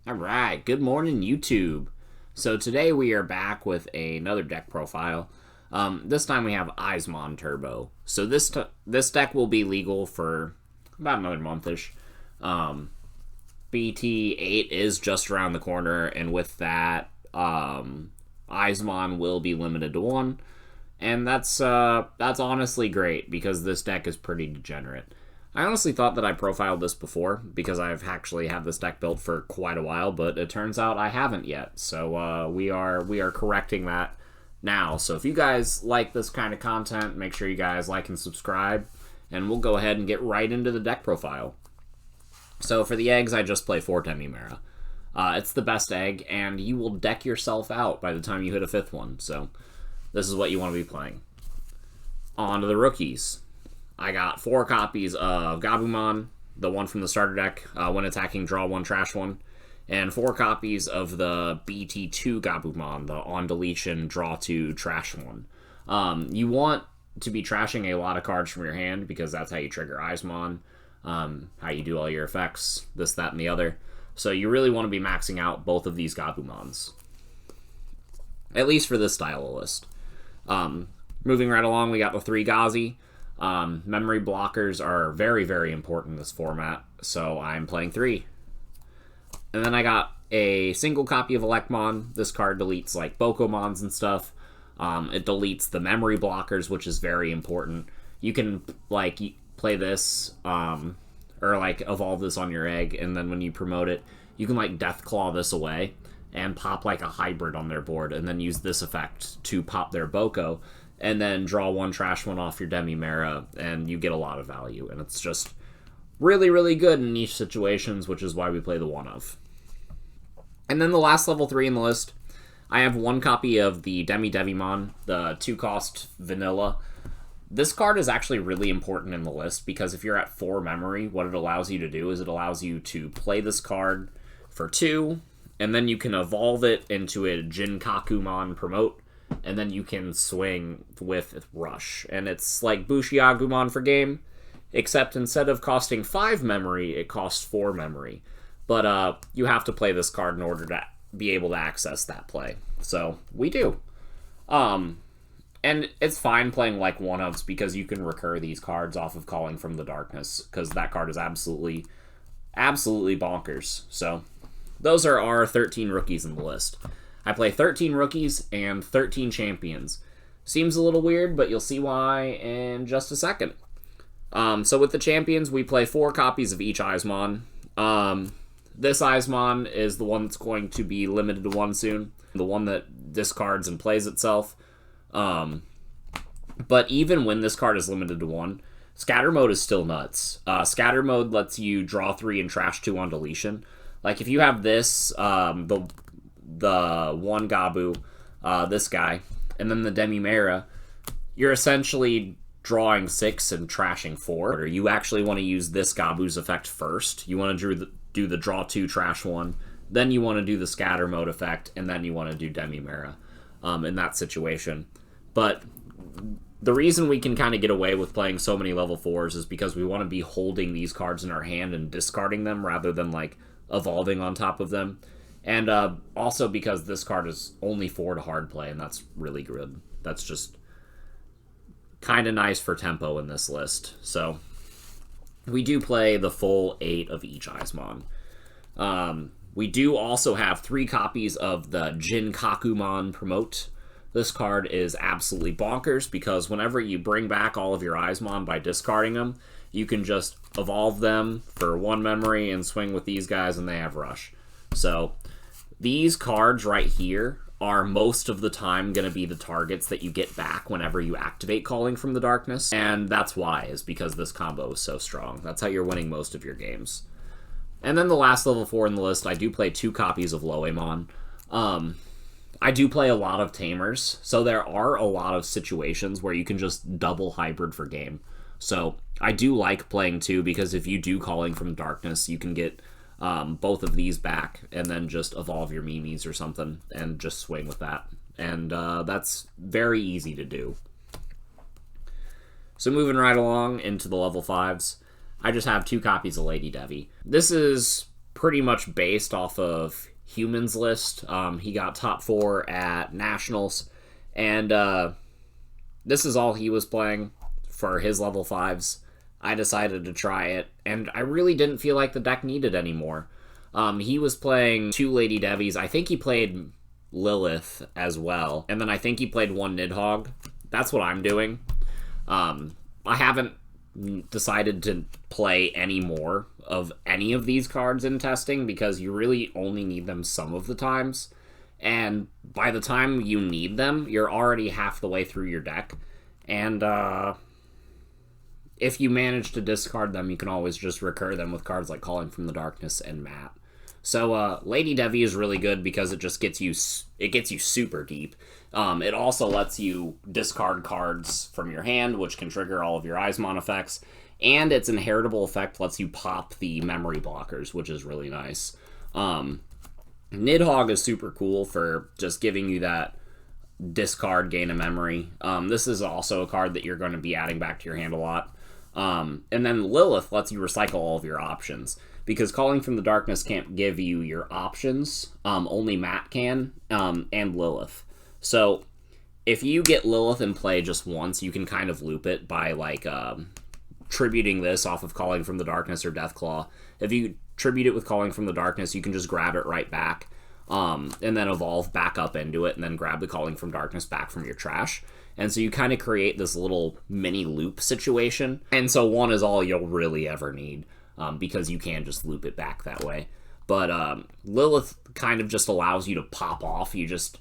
Alright, good morning YouTube. So today we are back with another deck profile. This time we have Eyesmon Turbo. So this deck will be legal for about another month-ish. Bt7 is just around the corner, and with that, Eyesmon will be limited to one. And that's honestly great because this deck is pretty degenerate. I honestly thought that I profiled this before because I've actually had this deck built for quite a while, but it turns out I haven't yet. So we are correcting that now. So if you guys like this kind of content, make sure you guys like and subscribe, and we'll go ahead and get right into the deck profile. So for the eggs, I just play 4 Demi-Mera. It's the best egg, and you will deck yourself out by the time you hit a 5th one. So this is what you want to be playing. On to the rookies. I got 4 copies of Gabumon, the one from the starter deck, when attacking, draw 1, trash 1, and 4 copies of the Bt7 Gabumon, the on deletion, draw 2, trash 1. You want to be trashing a lot of cards from your hand because that's how you trigger Eyesmon, how you do all your effects, this, that, and the other. So you really want to be maxing out both of these Gabumons, at least for this style of list. Moving right along, we got the 3 Gazi. Memory blockers are very, very important in this format, so I'm playing 3. And then I got a single copy of Elecmon. This card deletes, like, Bokomons and stuff. It deletes the memory blockers, which is very important. You can, like, play this, or, like, evolve this on your egg, and then when you promote it, you can, like, Deathclaw this away and pop, like, a hybrid on their board, and then use this effect to pop their Boko, and then draw 1, trash 1 off your Demi-Mera, and you get a lot of value. And it's just really, really good in niche situations, which is why we play the 1 of. And then the last level 3 in the list, I have 1 copy of the Devimon, the 2-cost vanilla. This card is actually really important in the list, because if you're at 4 memory, what it allows you to do is it allows you to play this card for 2, and then you can evolve it into a Jinkakumon promote, and then you can swing with Rush. And it's like Bushiagumon for game, except instead of costing 5 memory, it costs 4 memory. But you have to play this card in order to be able to access that play. So we do. And it's fine playing like 1-ofs because you can recur these cards off of Calling from the Darkness, because that card is absolutely bonkers. So those are our 13 rookies in the list. I play 13 rookies and 13 champions. Seems a little weird, but you'll see why in just a second. So with the champions, we play 4 copies of each Eyesmon. This Eyesmon is the one that's going to be limited to 1 soon. The one that discards and plays itself. But even when this card is limited to 1, Scatter Mode is still nuts. Scatter Mode lets you draw 3 and trash 2 on deletion. Like if you have this, the 1 Gabu, this guy, and then the Demi-Mera, you're essentially drawing 6 and trashing 4. You actually want to use this Gabu's effect first. You want to do the draw 2, trash 1, then you want to do the Scatter Mode effect, and then you want to do Demi-Mera in that situation. But the reason we can kind of get away with playing so many level 4s is because we want to be holding these cards in our hand and discarding them rather than, like, evolving on top of them. And also because this card is only 4 to hard play, and that's really good. That's just kind of nice for tempo in this list. So we do play the full 8 of each Eyesmon. We do also have 3 copies of the Jinkakumon promote. This card is absolutely bonkers because whenever you bring back all of your Eyesmon by discarding them, you can just evolve them for 1 memory and swing with these guys, and they have Rush. So these cards right here are most of the time going to be the targets that you get back whenever you activate Calling from the Darkness. And that's why, is because this combo is so strong. That's how you're winning most of your games. And then the last level 4 in the list, I do play 2 copies of Loemon. I do play a lot of Tamers, so there are a lot of situations where you can just double hybrid for game. So I do like playing 2 because if you do Calling from Darkness, you can get both of these back and then just evolve your Mimis or something and just swing with that. And that's very easy to do. So moving right along into the level 5s, I just have 2 copies of Lady Devi. This is pretty much based off of Humans List. He got top 4 at Nationals, and this is all he was playing for his level 5s. I decided to try it, and I really didn't feel like the deck needed anymore. He was playing 2 Lady Devies. I think he played Lilith as well, and then I think he played 1 Nidhogg. That's what I'm doing. I haven't decided to play any more of any of these cards in testing because you really only need them some of the times, and by the time you need them, you're already half the way through your deck, and if you manage to discard them, you can always just recur them with cards like Calling from the Darkness and Matt. So Lady Devi is really good because it just gets you super deep. It also lets you discard cards from your hand, which can trigger all of your Eyesmon effects, and its inheritable effect lets you pop the memory blockers, which is really nice. Nidhogg is super cool for just giving you that discard, gain a memory. This is also a card that you're going to be adding back to your hand a lot. And then Lilith lets you recycle all of your options, because Calling from the Darkness can't give you your options, only Matt can, and Lilith. So if you get Lilith in play just once, you can kind of loop it by like tributing this off of Calling from the Darkness or Deathclaw. If you tribute it with Calling from the Darkness, you can just grab it right back, and then evolve back up into it, and then grab the Calling from Darkness back from your trash. And so you kind of create this little mini loop situation. And so 1 is all you'll really ever need, because you can just loop it back that way. But Lilith kind of just allows you to pop off. You just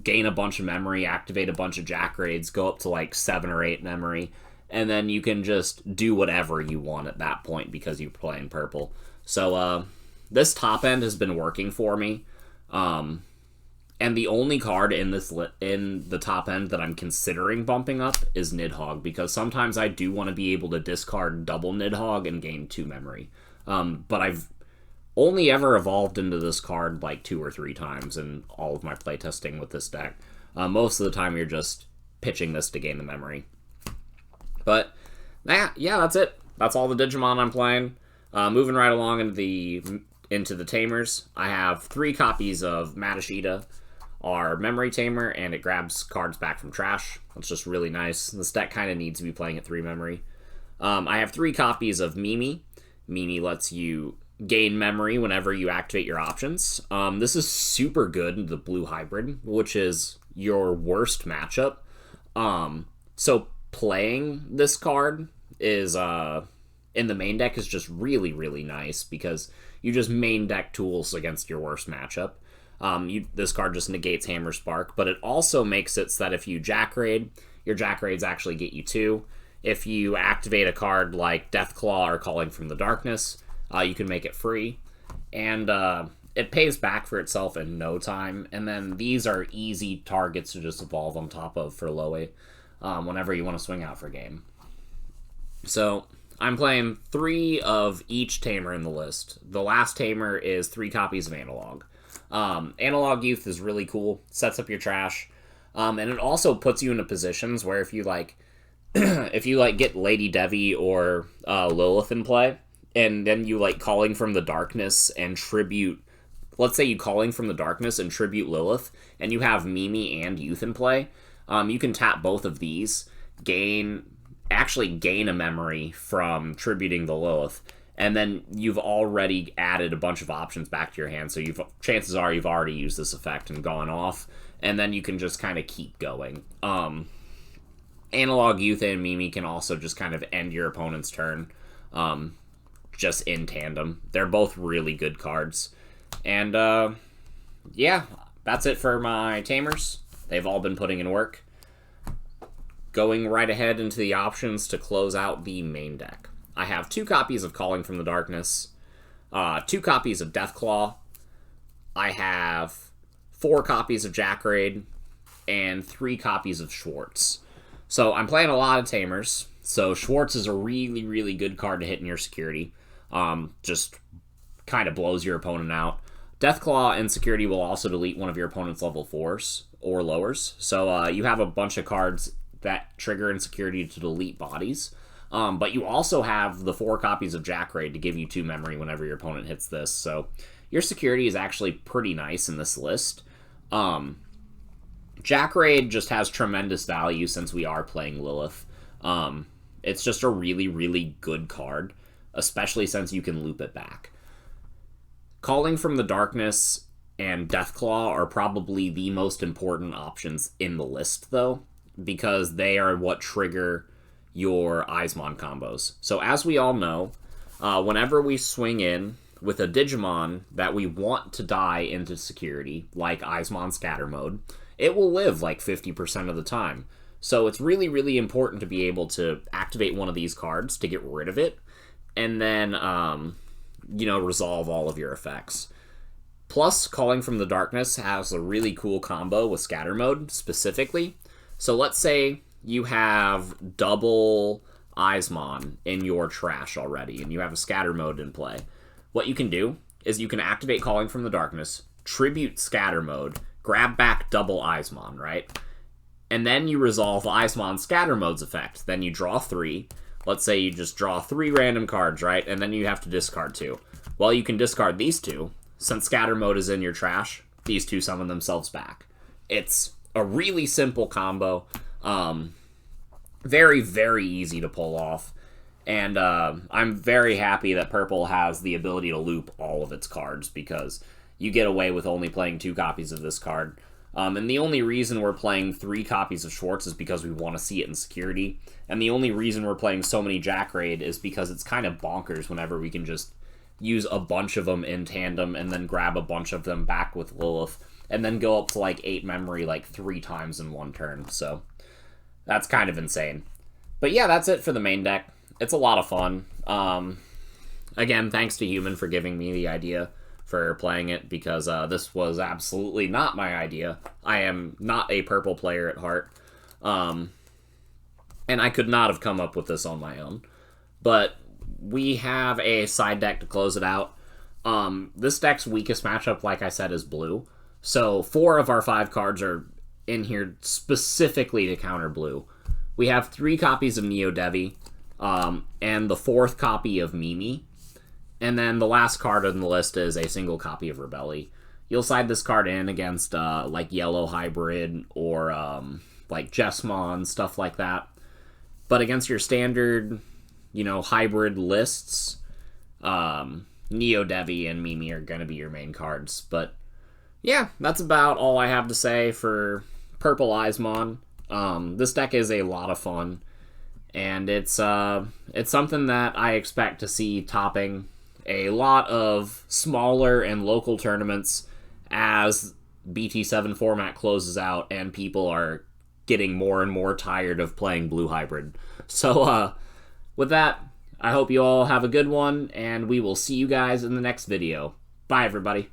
gain a bunch of memory, activate a bunch of Jack Raids, go up to like 7 or 8 memory, and then you can just do whatever you want at that point because you're playing purple. So this top end has been working for me. And the only card in the top end that I'm considering bumping up is Nidhogg, because sometimes I do want to be able to discard double Nidhogg and gain 2 memory. But I've only ever evolved into this card like 2 or 3 times in all of my playtesting with this deck. Most of the time you're just pitching this to gain the memory. But yeah, that's it. That's all the Digimon I'm playing. Moving right along into the Tamers, I have 3 copies of Matashita, our Memory Tamer, and it grabs cards back from trash. It's just really nice. This deck kind of needs to be playing at 3 memory. I have 3 copies of Mimi. Mimi lets you gain memory whenever you activate your options. This is super good in the blue hybrid, which is your worst matchup. So playing this card is in the main deck is just really, really nice, because you just main deck tools against your worst matchup. This card just negates Hammer Spark, but it also makes it so that if you Jack Raid, your Jack Raids actually get you 2. If you activate a card like Deathclaw or Calling from the Darkness, you can make it free. And it pays back for itself in no time. And then these are easy targets to just evolve on top of for Loe whenever you want to swing out for game. So I'm playing 3 of each Tamer in the list. The last Tamer is 3 copies of Analog. Analog Youth is really cool. Sets up your trash. And it also puts you into positions where if you get Lady Devi or Lilith in play, and then you Calling from the Darkness and tribute, let's say you Calling from the Darkness and tribute Lilith, and you have Mimi and Youth in play, you can tap both of these, gain a memory from tributing the Lilith, and then you've already added a bunch of options back to your hand, so chances are you've already used this effect and gone off, and then you can just kind of keep going. Analog Youth and Mimi can also just kind of end your opponent's turn, just in tandem. They're both really good cards. And, yeah, that's it for my Tamers. They've all been putting in work. Going right ahead into the options to close out the main deck. I have 2 copies of Calling from the Darkness, 2 copies of Deathclaw, I have 4 copies of Jack Raid, and 3 copies of Schwartz. So I'm playing a lot of Tamers, so Schwartz is a really, really good card to hit in your security. Just kind of blows your opponent out. Deathclaw and Security will also delete one of your opponent's level 4s or lowers, so you have a bunch of cards that trigger Insecurity to delete bodies. But you also have the 4 copies of Jack Raid to give you 2 memory whenever your opponent hits this, so your security is actually pretty nice in this list. Jack Raid just has tremendous value since we are playing Lilith. It's just a really, really good card, especially since you can loop it back. Calling from the Darkness and Deathclaw are probably the most important options in the list, though, because they are what trigger your Eyesmon combos. So as we all know, whenever we swing in with a Digimon that we want to die into security, like Eyesmon Scatter Mode, it will live like 50% of the time. So it's really, really important to be able to activate one of these cards to get rid of it, and then, resolve all of your effects. Plus, Calling from the Darkness has a really cool combo with Scatter Mode, specifically. So let's say you have double Eyesmon in your trash already, and you have a Scatter Mode in play. What you can do is you can activate Calling from the Darkness, tribute Scatter Mode, grab back double Eyesmon, right? And then you resolve Eyesmon Scatter Mode's effect. Then you draw 3. Let's say you just draw 3 random cards, right? And then you have to discard 2. Well, you can discard these 2. Since Scatter Mode is in your trash, these 2 summon themselves back. It's a really simple combo. Very, very easy to pull off. And I'm very happy that Purple has the ability to loop all of its cards, because you get away with only playing 2 copies of this card. And the only reason we're playing 3 copies of Schwartz is because we want to see it in security. And the only reason we're playing so many Jack Raid is because it's kind of bonkers whenever we can just use a bunch of them in tandem and then grab a bunch of them back with Lilith and then go up to like 8 memory like 3 times in one turn. So that's kind of insane. But yeah, that's it for the main deck. It's a lot of fun. Again, thanks to Human for giving me the idea for playing it, because this was absolutely not my idea. I am not a Purple player at heart. And I could not have come up with this on my own. But we have a side deck to close it out. This deck's weakest matchup, like I said, is blue. So 4 of our 5 cards are in here specifically to counter blue. We have 3 copies of Neo Devi, and the 4th copy of Mimi. And then the last card on the list is a single copy of Rebelli. You'll side this card in against like Yellow Hybrid or like Jesmon, stuff like that. But against your standard, hybrid lists, Neo Devi and Mimi are going to be your main cards. But yeah, that's about all I have to say for Purple Eyesmon. This deck is a lot of fun, and it's something that I expect to see topping a lot of smaller and local tournaments as Bt7 format closes out and people are getting more and more tired of playing Blue Hybrid. So with that, I hope you all have a good one, and we will see you guys in the next video. Bye, everybody.